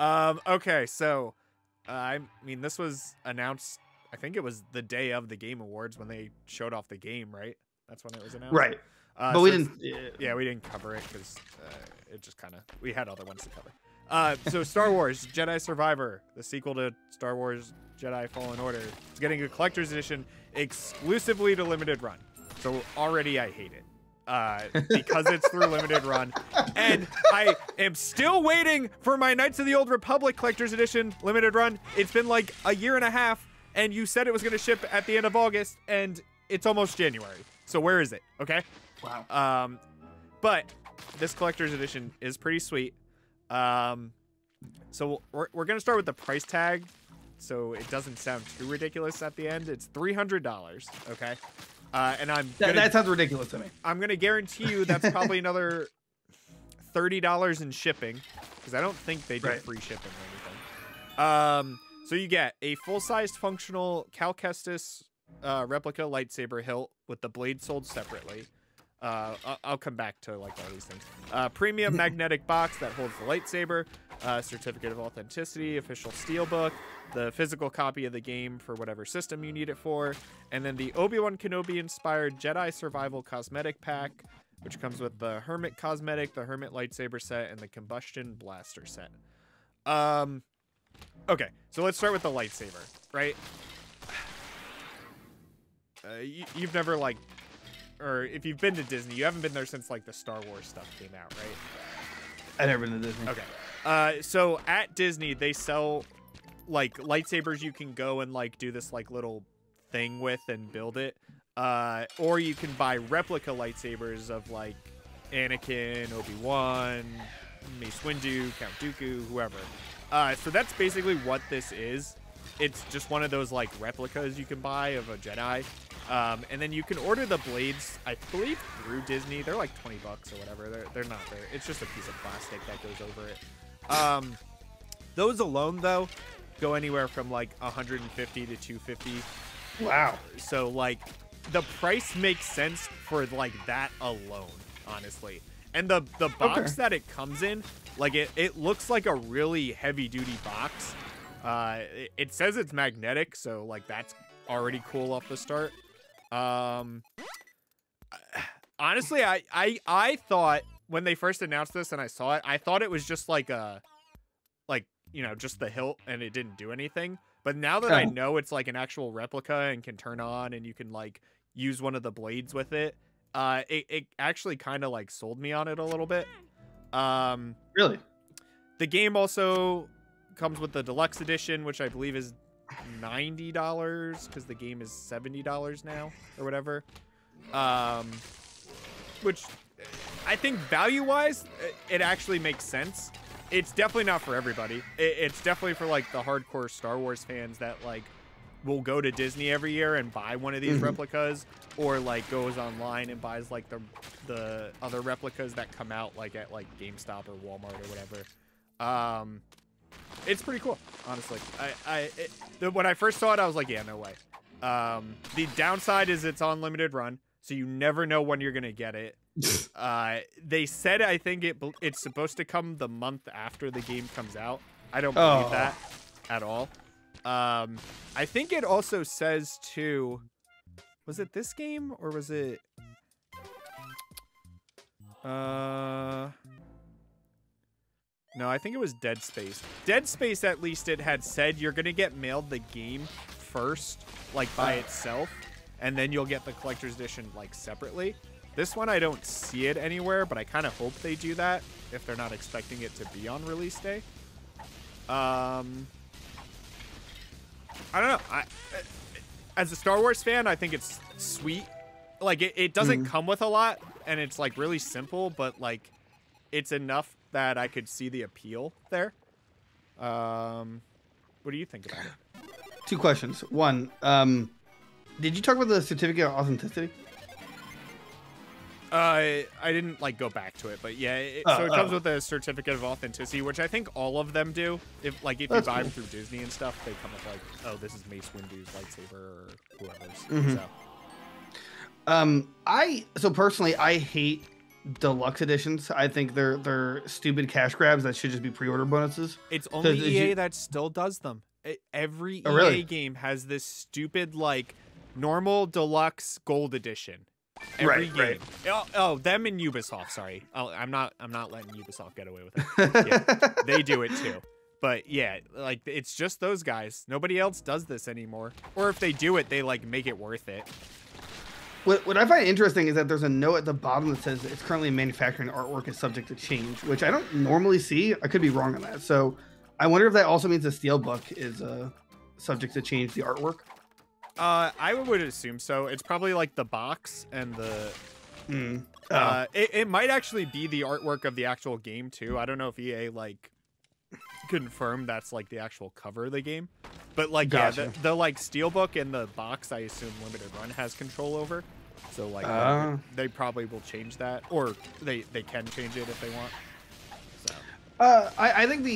Okay, so I mean, this was announced. I think it was the day of the Game Awards when they showed off the game, right? That's when it was announced. Right. But So we it's- didn't. Yeah, we didn't cover it because it just kind of we had other ones to cover. So Star Wars Jedi Survivor, the sequel to Star Wars Jedi Fallen Order, is getting a collector's edition exclusively to limited run. So already I hate it because it's through limited run, and I am still waiting for my Knights of the Old Republic collector's edition limited run. It's been like a year and a half, and you said it was going to ship at the end of August, and it's almost January. So where is it? Okay. Wow. But this collector's edition is pretty sweet. So we're gonna start with the price tag, so it doesn't sound too ridiculous at the end. It's $300. Okay. And That sounds ridiculous to me. I'm gonna guarantee you that's probably another $30 in shipping, because I don't think they did free shipping or anything. So you get a full-sized functional Cal Kestis replica lightsaber hilt with the blade sold separately. I'll come back to like all these things. Premium magnetic box that holds the lightsaber, certificate of authenticity, official steelbook, the physical copy of the game for whatever system you need it for, and then the Obi-Wan Kenobi inspired Jedi Survival cosmetic pack, which comes with the Hermit cosmetic, the Hermit lightsaber set, and the Combustion blaster set. Okay, so let's start with the lightsaber, right? You've never like, or if you've been to Disney, you haven't been there since like the Star Wars stuff came out, right? I've never been to Disney. Okay. So at Disney, they sell like lightsabers you can go and like do this like little thing with and build it. Or you can buy replica lightsabers of like Anakin, Obi-Wan, Mace Windu, Count Dooku, whoever. So that's basically what this is. It's just one of those like replicas you can buy of a Jedi. And then you can order the blades, I believe, through Disney. They're like $20 or whatever. They're not there. It's just a piece of plastic that goes over it. Those alone, though, go anywhere from like $150 to $250. Wow. So like the price makes sense for like that alone, honestly. And the box that it comes in, like it looks like a really heavy duty box. It says it's magnetic, so like that's already cool off the start. Honestly, I thought when they first announced this and I saw it, I thought it was just like just the hilt and it didn't do anything. But now that I know it's like an actual replica and can turn on and you can like use one of the blades with it, it actually kind of like sold me on it a little bit. Really? The game also comes with the deluxe edition, which I believe is $90 because the game is $70 now or whatever. Which I think value-wise, it actually makes sense. It's definitely not for everybody. It's definitely for like the hardcore Star Wars fans that like will go to Disney every year and buy one of these replicas, or like goes online and buys like the other replicas that come out like at like GameStop or Walmart or whatever. It's pretty cool, honestly. When I first saw it, I was like, yeah, no way. The downside is it's on limited run, so you never know when you're gonna get it. They said I think it's supposed to come the month after the game comes out. I don't believe that at all. I think it also says too. Was it this game or was it? No, I think it was Dead Space. Dead Space, at least it had said you're gonna get mailed the game first, like by itself, and then you'll get the collector's edition like separately. This one I don't see it anywhere, but I kind of hope they do that if they're not expecting it to be on release day. I don't know. As a Star Wars fan, I think it's sweet. Like it doesn't come with a lot, and it's like really simple, but like it's enough that I could see the appeal there. What do you think about it? 2 questions. One, did you talk about the certificate of authenticity? I didn't like go back to it, but yeah. So it comes with a certificate of authenticity, which I think all of them do. If you buy them through Disney and stuff, they come with like, oh, this is Mace Windu's lightsaber or whoever's. So. So personally, I hate deluxe editions. I think they're stupid cash grabs that should just be pre-order bonuses. It's only EA that still does them. Every EA game has this stupid like normal, deluxe, gold edition. Every game. Right. Oh, them and Ubisoft. Sorry, I'm not letting Ubisoft get away with it. Yeah, they do it too. But yeah, like it's just those guys. Nobody else does this anymore. Or if they do it, they like make it worth it. What I find interesting is that there's a note at the bottom that says it's currently manufacturing artwork is subject to change, which I don't normally see. I could be wrong on that. So I wonder if that also means the Steelbook is subject to change the artwork. I would assume so. It's probably like the box and the. It might actually be the artwork of the actual game too. I don't know if EA like confirmed that's like the actual cover of the game, but like gotcha. Yeah, the like Steelbook and the box, I assume Limited Run has control over. So like they probably will change that, or they can change it if they want. So. I think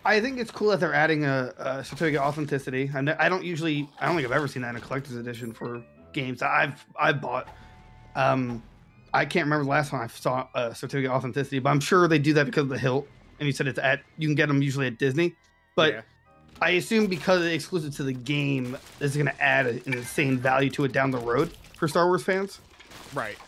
I think it's cool that they're adding a certificate of authenticity. I don't think I've ever seen that in a collector's edition for games that I've bought. I can't remember the last time I saw a certificate of authenticity, but I'm sure they do that because of the hilt. And you said you can get them usually at Disney, but yeah. I assume because it's exclusive to the game, this is going to add an insane value to it down the road for Star Wars fans. Right.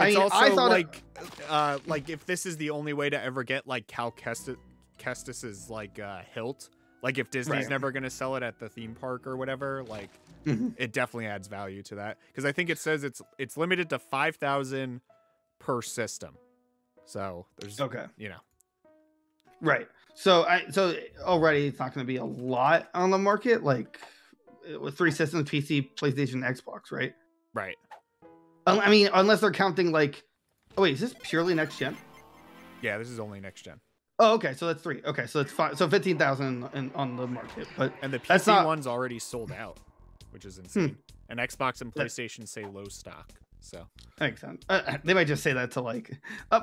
It's also like if this is the only way to ever get like Cal Kestis's like hilt, like if Disney's never going to sell it at the theme park or whatever, like it definitely adds value to that. Because I think it says it's limited to 5,000 per system. So there's right. So already it's not going to be a lot on the market, like with 3 systems: PC, PlayStation, Xbox, right? Right. I mean, unless they're counting like, oh wait, is this purely next gen? Yeah, this is only next gen. Oh, okay, so that's 3. Okay, so that's 5. So 15,000 on the market, and the PC one's already sold out, which is insane. And Xbox and PlayStation say low stock. So that makes sense. They might just say that to like,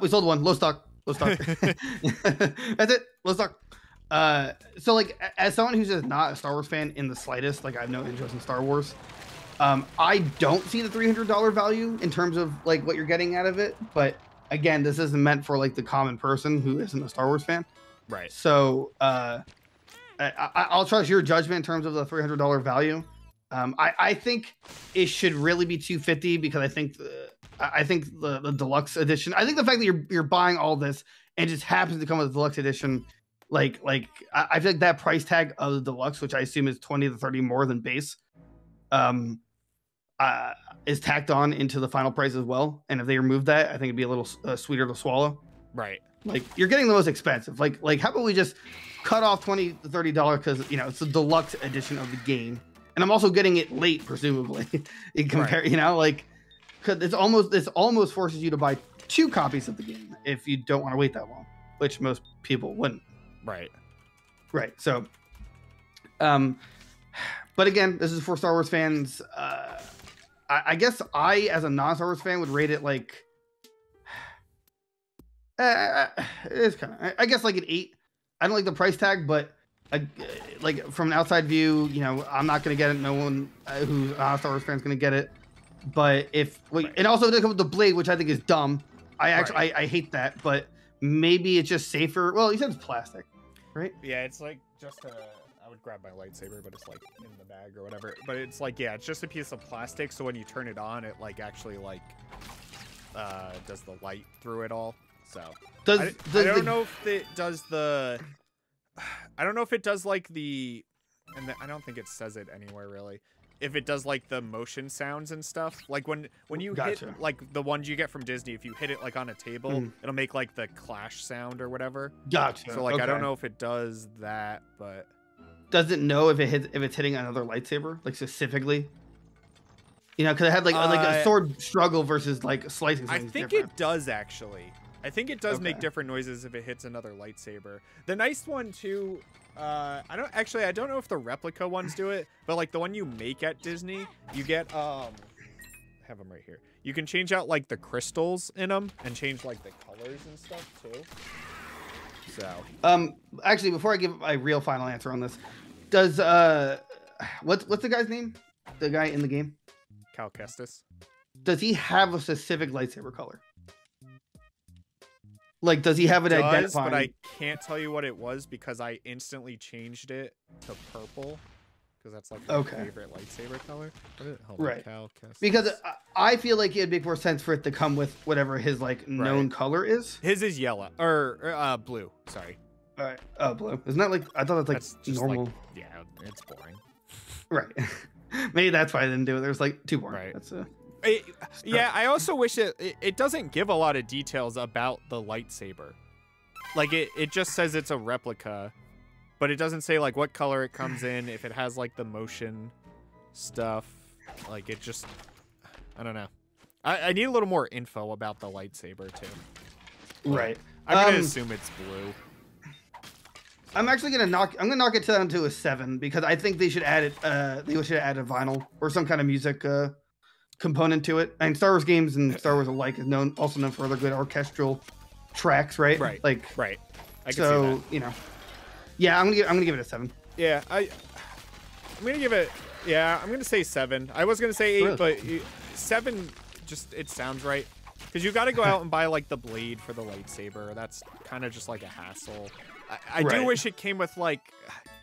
we sold one, low stock. That's it, low stock. So like, as someone who's just not a Star Wars fan in the slightest, like I have no interest in Star Wars. I don't see the $300 value in terms of like what you're getting out of it. But again, this isn't meant for like the common person who isn't a Star Wars fan. Right. So I'll trust your judgment in terms of the $300 value. I think it should really be $250 because I think the deluxe edition. I think the fact that you're buying all this and it just happens to come with a deluxe edition, I feel like that price tag of the deluxe, which I assume is 20 to 30 more than base, is tacked on into the final price as well. And if they remove that, I think it'd be a little sweeter to swallow. Right. Like you're getting the most expensive. Like how about we just cut off $20 to $30 because it's the deluxe edition of the game. And I'm also getting it late, presumably. Because it's almost forces you to buy 2 copies of the game if you don't want to wait that long, which most people wouldn't. Right. So, but again, this is for Star Wars fans. I guess I, as a non-Star Wars fan, would rate it like it's kind of, I guess like an 8. I don't like the price tag, but. Like from an outside view, I'm not gonna get it. No one who's a Star Wars fan is gonna get it. But and also it comes with the blade, which I think is dumb. I hate that. But maybe it's just safer. Well, he said it's plastic, right? Yeah, it's like just I would grab my lightsaber, but it's like in the bag or whatever. But it's like it's just a piece of plastic. So when you turn it on, it like actually like does the light through it all. So I don't know if it does the. I don't know if it does like I don't think it says it anywhere really. If it does like the motion sounds and stuff, like when you hit like the ones you get from Disney, if you hit it like on a table, it'll make like the clash sound or whatever. Gotcha. So like I don't know if it does that, but does it know if it's hitting another lightsaber like specifically? Because it had like a sword struggle versus like slicing. I think it does actually. I think it does make different noises if it hits another lightsaber. The nice one too, I don't know if the replica ones do it, but like the one you make at Disney, you get I have them right here. You can change out like the crystals in them and change like the colors and stuff too. So actually, before I give my real final answer on this, does what's the guy's name? The guy in the game? Cal Kestis. does he have a specific lightsaber color? Like, does he have it Does, identified? but I can't tell you what it was because I instantly changed it to purple because that's like my favorite lightsaber color. Right. Because I feel like it'd make more sense for it to come with whatever his like known color is. His is yellow or blue. Sorry. All right. Oh, blue. Isn't that like I thought that's like normal? Like, yeah, it's boring. Right. Maybe that's why I didn't do it. There's like too boring. Right. That's yeah, I also wish it doesn't give a lot of details about the lightsaber. Like it just says it's a replica, but it doesn't say like what color it comes in, if it has like the motion stuff. Like it just, I don't know. I need a little more info about the lightsaber too. Right. I'm gonna assume it's blue. I'm actually gonna knock it down to a 7 because I think they should add it. They should add a vinyl or some kind of music component to it. And Star Wars games and Star Wars alike is also known for other good orchestral tracks, right? Right. Like right. I can see so you know. Yeah, I'm gonna give it a 7. Yeah, I'm gonna give it. Yeah, I'm gonna say 7. I was gonna say 8, really? But 7 just it sounds right because you got to go out and buy like the blade for the lightsaber. That's kind of just like a hassle. I do wish it came with like,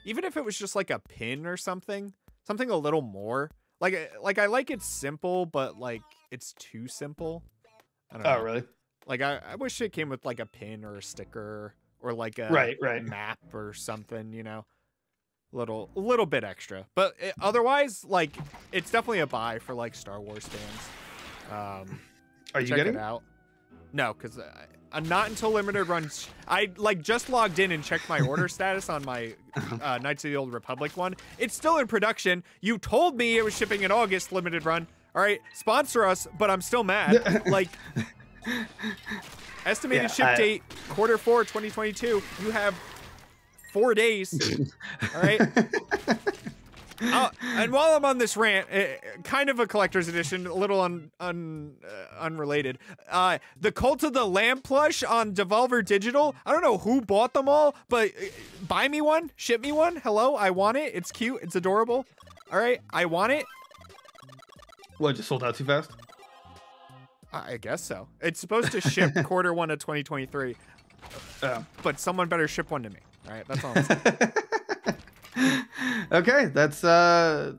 even if it was just like a pin or something a little more. Like I like it's simple, but like it's too simple. I don't know. Oh, really? Like I wish it came with like a pin or a sticker or like a map or something, you know, little bit extra. But otherwise, like it's definitely a buy for like Star Wars fans. Are you getting it out? No, because not until limited runs. I like just logged in and checked my order status on my Knights of the Old Republic one. It's still in production. You told me it was shipping in August, limited run. All right, sponsor us, but I'm still mad. Like, estimated ship date, Q4 2022. You have 4 days. All right. And while I'm on this rant, kind of a collector's edition, a little unrelated. The Cult of the Lamb plush on Devolver Digital. I don't know who bought them all, but buy me one, ship me one. Hello, I want it. It's cute. It's adorable. All right, I want it. What, just sold out too fast? I guess so. It's supposed to ship Q1 of 2023. But someone better ship one to me. All right, that's all I'm saying. Okay, that's the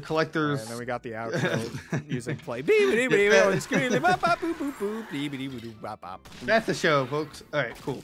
collector's. And then we got the outro music play. That's That's the show, folks. All right, cool.